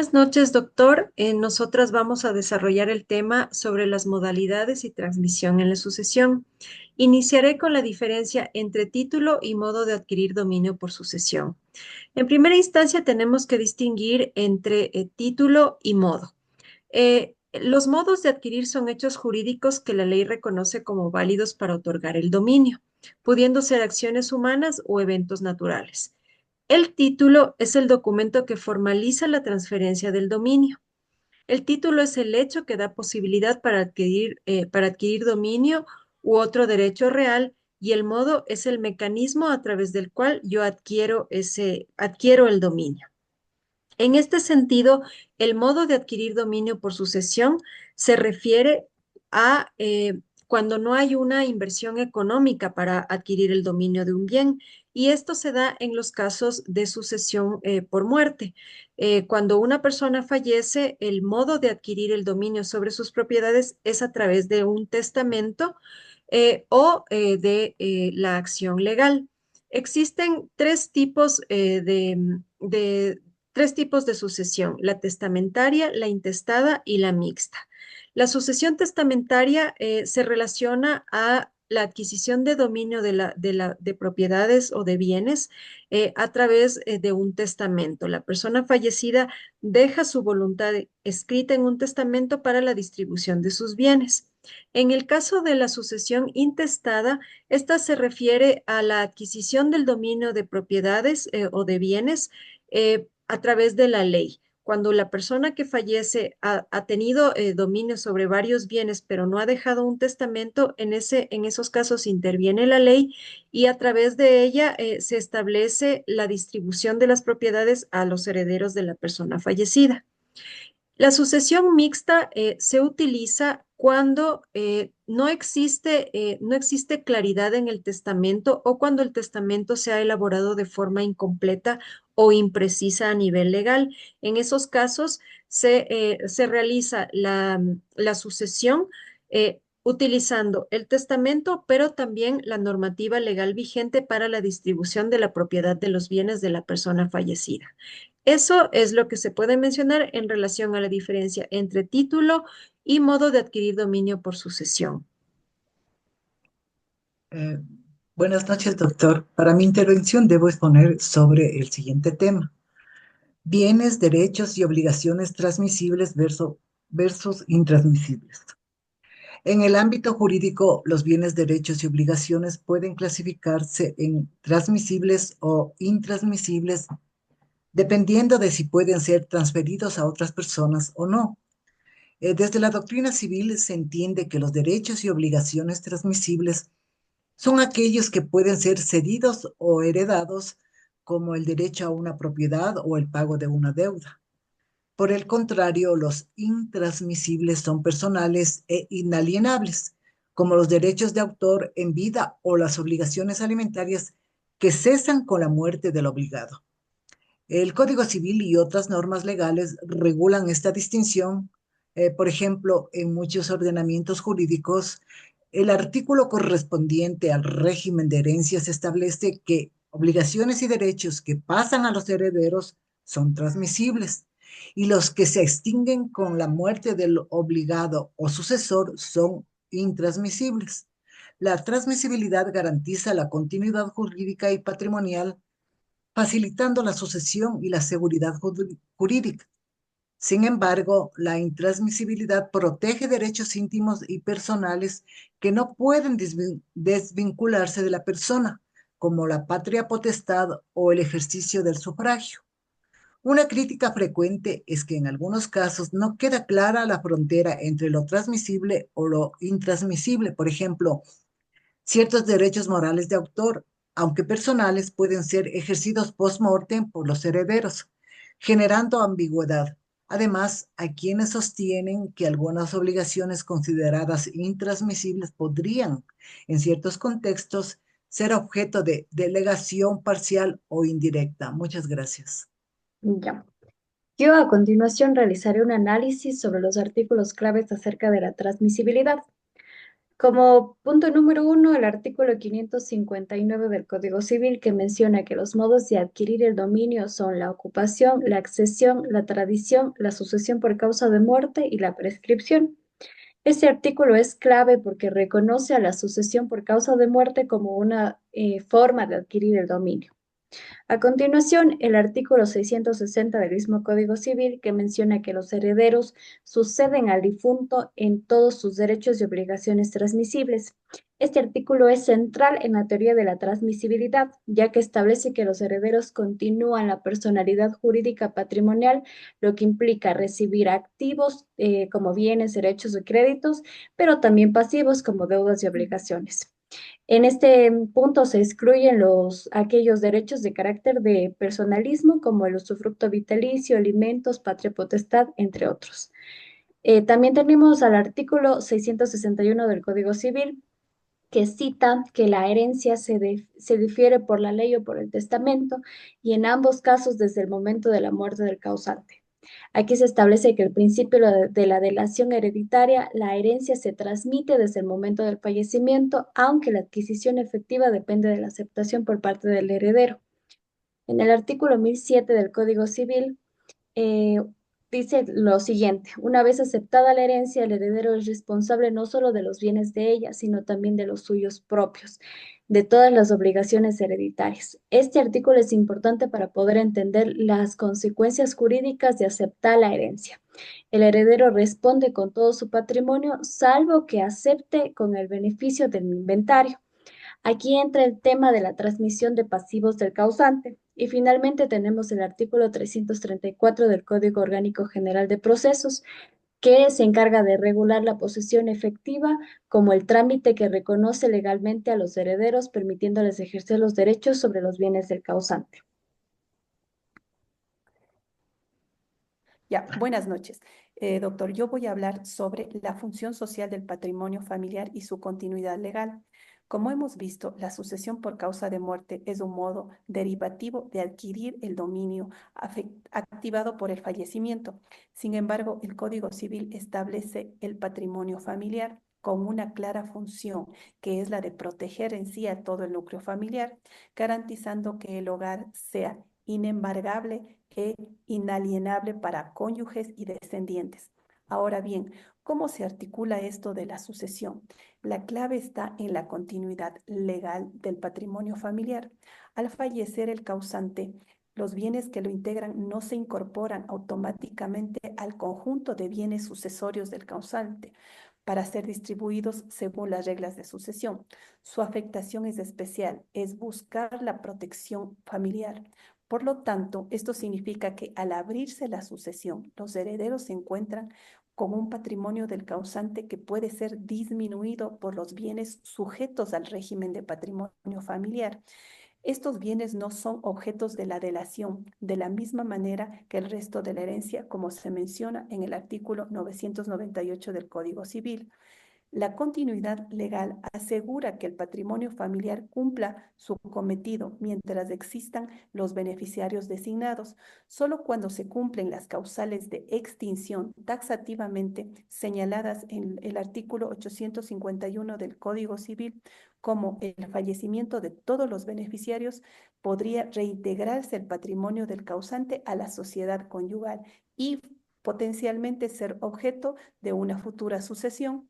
Buenas noches, doctor. Nosotras vamos a desarrollar el tema sobre las modalidades y transmisión en la sucesión. Iniciaré con la diferencia entre título y modo de adquirir dominio por sucesión. En primera instancia, tenemos que distinguir entre título y modo. Los modos de adquirir son hechos jurídicos que la ley reconoce como válidos para otorgar el dominio, pudiendo ser acciones humanas o eventos naturales. El título es el documento que formaliza la transferencia del dominio. El título es el hecho que da posibilidad para adquirir dominio u otro derecho real y el modo es el mecanismo a través del cual yo adquiero el dominio. En este sentido, el modo de adquirir dominio por sucesión se refiere a cuando no hay una inversión económica para adquirir el dominio de un bien, y esto se da en los casos de sucesión por muerte. Cuando una persona fallece, el modo de adquirir el dominio sobre sus propiedades es a través de un testamento o de la acción legal. Existen tres tipos de sucesión: la testamentaria, la intestada y la mixta. La sucesión testamentaria se relaciona a la adquisición de dominio de propiedades o de bienes a través de un testamento. La persona fallecida deja su voluntad escrita en un testamento para la distribución de sus bienes. En el caso de la sucesión intestada, esta se refiere a la adquisición del dominio de propiedades o de bienes a través de la ley. Cuando la persona que fallece ha tenido dominio sobre varios bienes, pero no ha dejado un testamento, en esos casos interviene la ley y a través de ella se establece la distribución de las propiedades a los herederos de la persona fallecida. La sucesión mixta se utiliza cuando no existe claridad en el testamento o cuando el testamento se ha elaborado de forma incompleta o imprecisa a nivel legal. En esos casos se realiza la sucesión utilizando el testamento, pero también la normativa legal vigente para la distribución de la propiedad de los bienes de la persona fallecida. Eso es lo que se puede mencionar en relación a la diferencia entre título y modo de adquirir dominio por sucesión. Eh, Buenas noches, doctor. Para mi intervención debo exponer sobre el siguiente tema: bienes, derechos y obligaciones transmisibles versus intransmisibles. En el ámbito jurídico, los bienes, derechos y obligaciones pueden clasificarse en transmisibles o intransmisibles dependiendo de si pueden ser transferidos a otras personas o no. Desde la doctrina civil se entiende que los derechos y obligaciones transmisibles son aquellos que pueden ser cedidos o heredados, como el derecho a una propiedad o el pago de una deuda. Por el contrario, los intransmisibles son personales e inalienables, como los derechos de autor en vida o las obligaciones alimentarias que cesan con la muerte del obligado. El Código Civil y otras normas legales regulan esta distinción. Por ejemplo, en muchos ordenamientos jurídicos, el artículo correspondiente al régimen de herencias establece que obligaciones y derechos que pasan a los herederos son transmisibles y los que se extinguen con la muerte del obligado o sucesor son intransmisibles. La transmisibilidad garantiza la continuidad jurídica y patrimonial, facilitando la sucesión y la seguridad jurídica. Sin embargo, la intransmisibilidad protege derechos íntimos y personales que no pueden desvincularse de la persona, como la patria potestad o el ejercicio del sufragio. Una crítica frecuente es que en algunos casos no queda clara la frontera entre lo transmisible o lo intransmisible. Por ejemplo, ciertos derechos morales de autor, aunque personales, pueden ser ejercidos post-mortem por los herederos, generando ambigüedad. Además, hay quienes sostienen que algunas obligaciones consideradas intransmisibles podrían, en ciertos contextos, ser objeto de delegación parcial o indirecta. Muchas gracias. Ya. Yo a continuación realizaré un análisis sobre los artículos claves acerca de la transmisibilidad. Como punto número 1, el artículo 559 del Código Civil que menciona que los modos de adquirir el dominio son la ocupación, la accesión, la tradición, la sucesión por causa de muerte y la prescripción. Este artículo es clave porque reconoce a la sucesión por causa de muerte como una forma de adquirir el dominio. A continuación, el artículo 660 del mismo Código Civil que menciona que los herederos suceden al difunto en todos sus derechos y obligaciones transmisibles. Este artículo es central en la teoría de la transmisibilidad, ya que establece que los herederos continúan la personalidad jurídica patrimonial, lo que implica recibir activos como bienes, derechos y créditos, pero también pasivos como deudas y obligaciones. En este punto se excluyen aquellos derechos de carácter de personalismo como el usufructo vitalicio, alimentos, patria potestad, entre otros. También tenemos al artículo 661 del Código Civil que cita que la herencia se difiere por la ley o por el testamento y en ambos casos desde el momento de la muerte del causante. Aquí se establece que el principio de la delación hereditaria, la herencia se transmite desde el momento del fallecimiento, aunque la adquisición efectiva depende de la aceptación por parte del heredero. En el artículo 1007 del Código Civil, eh, dice lo siguiente: una vez aceptada la herencia, el heredero es responsable no solo de los bienes de ella, sino también de los suyos propios, de todas las obligaciones hereditarias. Este artículo es importante para poder entender las consecuencias jurídicas de aceptar la herencia. El heredero responde con todo su patrimonio, salvo que acepte con el beneficio del inventario. Aquí entra el tema de la transmisión de pasivos del causante. Y finalmente tenemos el artículo 334 del Código Orgánico General de Procesos, que se encarga de regular la posesión efectiva como el trámite que reconoce legalmente a los herederos, permitiéndoles ejercer los derechos sobre los bienes del causante. Ya, buenas noches. Doctor, yo voy a hablar sobre la función social del patrimonio familiar y su continuidad legal. Como hemos visto, la sucesión por causa de muerte es un modo derivativo de adquirir el dominio activado por el fallecimiento. Sin embargo, el Código Civil establece el patrimonio familiar con una clara función, que es la de proteger en sí a todo el núcleo familiar, garantizando que el hogar sea inembargable e inalienable para cónyuges y descendientes. Ahora bien, ¿cómo se articula esto de la sucesión? La clave está en la continuidad legal del patrimonio familiar. Al fallecer el causante, los bienes que lo integran no se incorporan automáticamente al conjunto de bienes sucesorios del causante para ser distribuidos según las reglas de sucesión. Su afectación es especial, es buscar la protección familiar. Por lo tanto, esto significa que al abrirse la sucesión, los herederos se encuentran con un patrimonio del causante que puede ser disminuido por los bienes sujetos al régimen de patrimonio familiar. Estos bienes no son objetos de la delación, de la misma manera que el resto de la herencia, como se menciona en el artículo 998 del Código Civil. La continuidad legal asegura que el patrimonio familiar cumpla su cometido mientras existan los beneficiarios designados. Solo cuando se cumplen las causales de extinción taxativamente señaladas en el artículo 851 del Código Civil, como el fallecimiento de todos los beneficiarios, podría reintegrarse el patrimonio del causante a la sociedad conyugal y potencialmente ser objeto de una futura sucesión.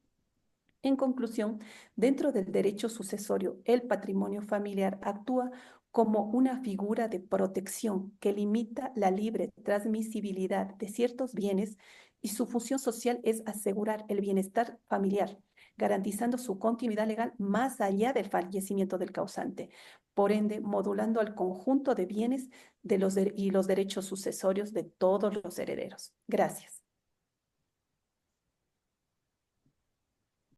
En conclusión, dentro del derecho sucesorio, el patrimonio familiar actúa como una figura de protección que limita la libre transmisibilidad de ciertos bienes y su función social es asegurar el bienestar familiar, garantizando su continuidad legal más allá del fallecimiento del causante, por ende, modulando al conjunto de bienes y los derechos sucesorios de todos los herederos. Gracias.